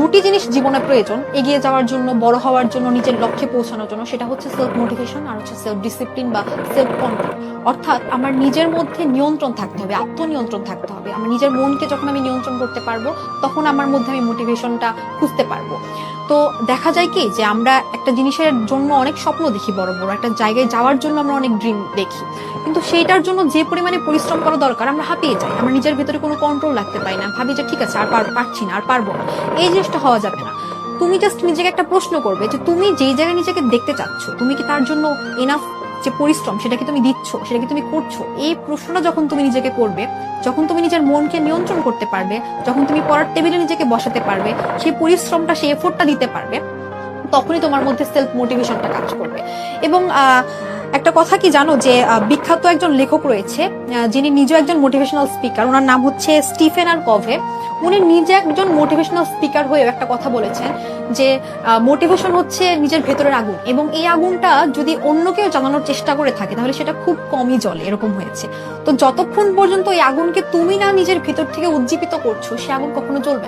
দুটি জিনিস জীবনে প্রয়োজন এগিয়ে যাওয়ার জন্য, বড় হওয়ার জন্য, নিজের লক্ষ্যে পৌঁছানোর জন্য। সেটা হচ্ছে সেলফ মোটিভেশন আর হচ্ছে সেলফ ডিসিপ্লিন বা সেলফ কন্ট্রোল। অর্থাৎ আমার নিজের মধ্যে নিয়ন্ত্রণ থাকতে হবে, আত্মনিয়ন্ত্রণ থাকতে হবে। আমার নিজের মনকে যখন আমি নিয়ন্ত্রণ করতে পারবো, তখন আমার মধ্যে আমি মোটিভেশনটা খুঁজতে পারবো। তো দেখা যায় কি যে আমরা একটা জিনিসের জন্য অনেক স্বপ্ন দেখি, বড় বড় একটা জায়গায় যাওয়ার জন্য আমরা অনেক ড্রিম দেখি, কিন্তু সেইটার জন্য যে পরিমাণে পরিশ্রম করা দরকার আমরা হাঁপিয়ে যাই, আমরা নিজের ভিতরে কোনো কন্ট্রোল রাখতে পারি না, ভাবি যে ঠিক আছে আর পারছি না, আর পারবো না। এই জিনিসটা হওয়া যাবে না। তুমি জাস্ট নিজেকে একটা প্রশ্ন করবে যে তুমি যেই জায়গায় নিজেকে দেখতে চাচ্ছ, তুমি কি তার জন্য এনাফ যে পরিশ্রম সেটা কি তুমি দিচ্ছ, সেটা কি তুমি করছো? এই প্রশ্নটা যখন তুমি নিজেকে করবে, যখন তুমি নিজের মনকে নিয়ন্ত্রণ করতে পারবে, যখন তুমি পড়ার টেবিলে নিজেকে বসাতে পারবে, সেই পরিশ্রমটা, সেই এফোর্টটা দিতে পারবে, তখনই তোমার মধ্যে সেলফ মোটিভেশনটা কাজ করবে। এবং একটা কথা কি জানো যে বিখ্যাত একজন লেখক রয়েছে যিনি নিজে একজন মোটিভেশনাল স্পিকার, ওনার নাম হচ্ছে স্টিফেন আর কভে। উনি নিজে একজন মোটিভেশনাল স্পিকার হয়ে একটা কথা বলেছেন যে মোটিভেশন হচ্ছে নিজের ভেতরের আগুন, এবং এই আগুনটা যদি অন্য কেউ জ্বালানোর চেষ্টা করে থাকে তাহলে সেটা খুব কমই জ্বলে, এরকম হয়েছে। তো যতক্ষণ পর্যন্ত এই আগুনকে তুমি না নিজের ভেতর থেকে উজ্জীবিত করছো, সে আগুন কখনো জ্বলবে না।